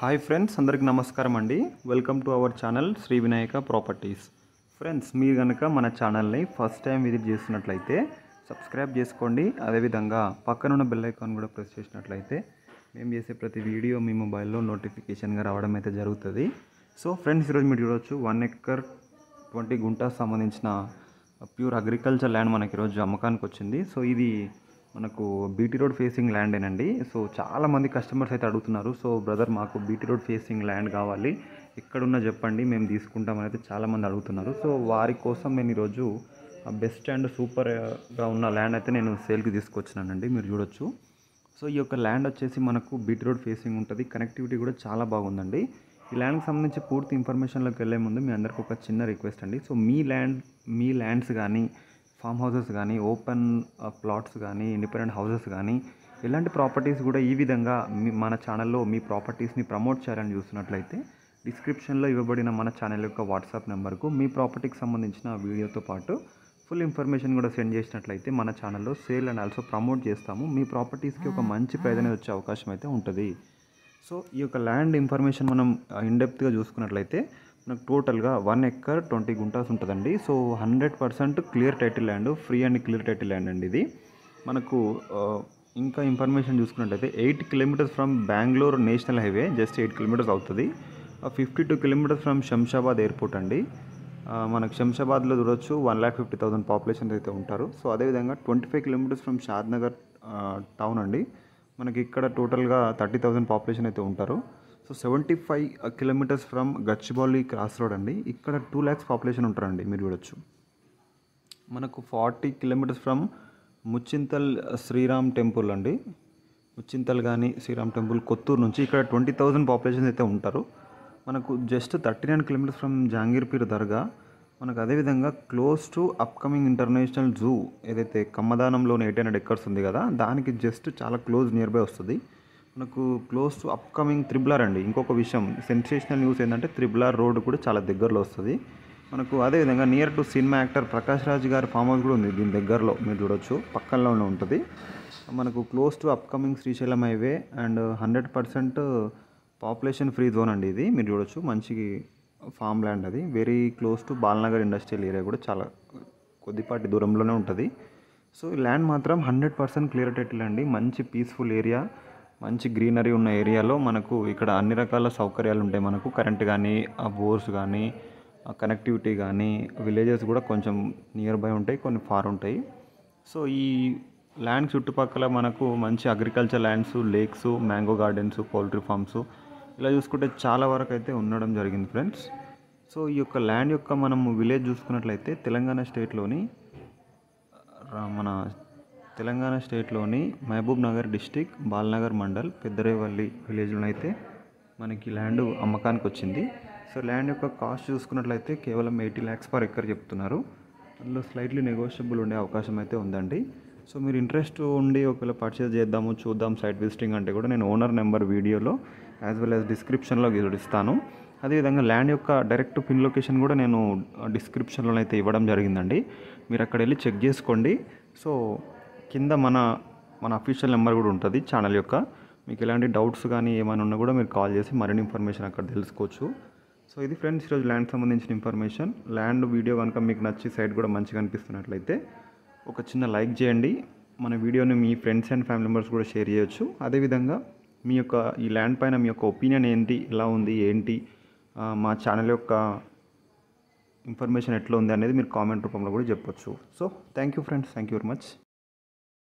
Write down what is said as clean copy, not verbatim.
Hi friends, అందరికీ నమస్కారం అండి. Welcome to our channel Shri Vinayaka properties. Friends, మీరు కనుక మన ఛానల్ని ఫస్ట్ టైం విజిట్ చేస్తున్నట్లయితే సబ్స్క్రైబ్ చేసుకోండి. అదేవిధంగా పక్కనున్న బెల్ ఐకాన్ కూడా ప్రెస్ చేసినట్లయితే మేము చేసే ప్రతి వీడియో మీ మొబైల్లో నోటిఫికేషన్గా రావడం అయితే జరుగుతుంది. సో ఫ్రెండ్స్, ఈరోజు మీరు చూడవచ్చు 1 ఎకర్ 20 గుంటాస్ సంబంధించిన ప్యూర్ అగ్రికల్చర్ ల్యాండ్ మనకి ఈరోజు అమ్మకానికి వచ్చింది. సో ఇది మనకు బీటీ రోడ్ ఫేసింగ్ ల్యాండేనండి. సో చాలామంది కస్టమర్స్ అయితే అడుగుతున్నారు, సో బ్రదర్ మాకు బీటీ రోడ్ ఫేసింగ్ ల్యాండ్ కావాలి, ఎక్కడున్నా చెప్పండి మేము తీసుకుంటామని అయితే చాలామంది అడుగుతున్నారు. సో వారి కోసం నేను ఈరోజు బెస్ట్ అండ్ సూపర్గా ఉన్న ల్యాండ్ అయితే నేను సేల్కి తీసుకొచ్చినానండి. మీరు చూడొచ్చు. సో ఈ యొక్క ల్యాండ్ వచ్చేసి మనకు బీటీ రోడ్ ఫేసింగ్ ఉంటుంది, కనెక్టివిటీ కూడా చాలా బాగుందండి. ఈ ల్యాండ్కి సంబంధించి పూర్తి ఇన్ఫర్మేషన్లోకి వెళ్ళే ముందు మీ అందరికీ ఒక చిన్న రిక్వెస్ట్ అండి. సో మీ ల్యాండ్స్ కానీ, ఫామ్ హౌసెస్ కానీ, ఓపెన్ ప్లాట్స్ కానీ, ఇండిపెండెంట్ హౌసెస్ కానీ, ఇలాంటి ప్రాపర్టీస్ కూడా ఈ విధంగా మన ఛానల్లో మీ ప్రాపర్టీస్ని ప్రమోట్ చేయాలని చూస్తున్నట్లయితే డిస్క్రిప్షన్లో ఇవ్వబడిన మన ఛానల్ యొక్క వాట్సాప్ నెంబర్కు మీ ప్రాపర్టీకి సంబంధించిన వీడియోతో పాటు ఫుల్ ఇన్ఫర్మేషన్ కూడా సెండ్ చేసినట్లయితే మన ఛానల్లో సేల్ అండ్ ఆల్సో ప్రమోట్ చేస్తాము. మీ ప్రాపర్టీస్కి ఒక మంచి ప్రైజ్ అనేది వచ్చే అవకాశం అయితే ఉంటుంది. సో ఈ యొక్క ల్యాండ్ ఇన్ఫర్మేషన్ మనం ఇన్డెప్త్గా చూసుకున్నట్లయితే మనకు టోటల్గా 1 ఎకర్ 20 గుంటాస్ ఉంటుందండి. So 100% clear title land, free and clear title land అండి ఇది. మనకు ఇంకా ఇన్ఫర్మేషన్ చూసుకున్నట్లయితే 8 kilometres from Bengaluru national highway, just 8 kilometres అవుతుంది. 52 కిలోమీటర్స్ ఫ్రమ్ శంషాబాద్ ఎయిర్పోర్ట్ అండి. మనకు శంషాబాద్లో చూడొచ్చు 1,50,000 పాపులేషన్ అయితే ఉంటారు. సో అదేవిధంగా 25 కిలోమీటర్స్ ఫ్రమ్ షాద్నగర్ టౌన్ అండి. మనకి ఇక్కడ టోటల్గా 30,000 పాపులేషన్ అయితే ఉంటారు. So 75 kilometres from Gachibowli cross road అండి. ఇక్కడ 2 lakhs పాపులేషన్ ఉంటారండి. మీరు చూడొచ్చు. మనకు 40 kilometres from Muchintal Sriram temple అండి. ముచ్చింతల్ కానీ శ్రీరామ్ టెంపుల్ కొత్తూరు నుంచి ఇక్కడ 20,000 పాపులేషన్ అయితే ఉంటారు. మనకు జస్ట్ 39 కిలోమీటర్స్ ఫ్రమ్ జహాంగీర్పీర్ దర్గా. మనకు అదేవిధంగా close to upcoming international zoo, ఏదైతే కమ్మదానంలోని 800 ఎకర్స్ ఉంది కదా, దానికి జస్ట్ చాలా క్లోజ్ నియర్ బై వస్తుంది. మనకు క్లోజ్ టు అప్కమింగ్ త్రిబుల్ అండి. ఇంకొక విషయం సెన్సేషనల్ న్యూస్ ఏంటంటే త్రిబుల్ రోడ్ కూడా చాలా దగ్గరలో వస్తుంది మనకు. అదేవిధంగా near to cinema actor Prakash Raj గారి ఫామ్ హౌస్ కూడా ఉంది దీని దగ్గరలో. మీరు చూడొచ్చు, పక్కనలోనే ఉంటుంది. మనకు close to upcoming Srisailam highway and 100% population free zone అండి ఇది. మీరు చూడొచ్చు, మంచి ఫామ్ ల్యాండ్ అది. Very close to Balanagar industrial area కూడా చాలా కొద్దిపాటి దూరంలోనే ఉంటుంది. సో ఈ ల్యాండ్ మాత్రం 100% క్లియర్ టైటిల్ అండి. మంచి పీస్ఫుల్ ఏరియా, మంచి గ్రీనరీ ఉన్న ఏరియాలో మనకు ఇక్కడ అన్ని రకాల సౌకర్యాలు ఉంటాయి. మనకు కరెంట్ కానీ, బోర్స్ కానీ, కనెక్టివిటీ కానీ, విలేజెస్ కూడా కొంచెం నియర్ బై ఉంటాయి, కొన్ని ఫార్ ఉంటాయి. సో ఈ ల్యాండ్ చుట్టుపక్కల మనకు మంచి agriculture lands, lakes, mango gardens, poultry farms ఇలా చూసుకుంటే చాలా వరకు అయితే ఉండడం జరిగింది ఫ్రెండ్స్. సో ఈ యొక్క ల్యాండ్ యొక్క మనము విలేజ్ చూసుకున్నట్లయితే తెలంగాణ స్టేట్లోని మహబూబ్ నగర్ డిస్టిక్, బాల్నగర్ మండల్, పెద్దరేవల్లి విలేజ్లో అయితే మనకి ల్యాండ్ అమ్మకానికి వచ్చింది. సో ల్యాండ్ యొక్క కాస్ట్ చూసుకున్నట్లయితే కేవలం 80 lakhs పర్ ఎకర్ చెప్తున్నారు. అందులో స్లైట్లీ నెగోషియబుల్ ఉండే అవకాశం అయితే ఉందండి. సో మీరు ఇంట్రెస్ట్ ఉండి ఒకవేళ పర్చేస్ చేద్దాము, చూద్దాం, సైట్ విజిటింగ్ అంటే కూడా నేను ఓనర్ నెంబర్ వీడియోలో యాజ్ వెల్ యాజ్ డిస్క్రిప్షన్లో ఇస్తాను. అదేవిధంగా ల్యాండ్ యొక్క డైరెక్ట్ పిన్ లొకేషన్ కూడా నేను డిస్క్రిప్షన్లో అయితే ఇవ్వడం జరిగిందండి. మీరు అక్కడ వెళ్ళి చెక్ చేసుకోండి. సో కింద మన అఫీషియల్ నెంబర్ కూడా ఉంటుంది ఛానల్ యొక్క. మీకు ఎలాంటి డౌట్స్ కానీ ఏమైనా ఉన్నా కూడా మీరు కాల్ చేసి మరిన్ని ఇన్ఫర్మేషన్ అక్కడ తెలుసుకోవచ్చు. సో ఇది ఫ్రెండ్స్ ఈరోజు ల్యాండ్ సంబంధించిన ఇన్ఫర్మేషన్. ల్యాండ్ వీడియో కనుక మీకు నచ్చి సైట్ కూడా మంచిగా అనిపిస్తున్నట్లయితే ఒక చిన్న లైక్ చేయండి. మన వీడియోని మీ ఫ్రెండ్స్ అండ్ ఫ్యామిలీ మెంబర్స్ కూడా షేర్ చేయొచ్చు. అదేవిధంగా మీ యొక్క ఈ ల్యాండ్ పైన మీ యొక్క ఒపీనియన్ ఏంటి, ఎలా ఉంది, ఏంటి, మా ఛానల్ యొక్క ఇన్ఫర్మేషన్ ఎట్లా ఉంది అనేది మీరు కామెంట్ రూపంలో కూడా చెప్పొచ్చు. So thank you friends, thank you very much.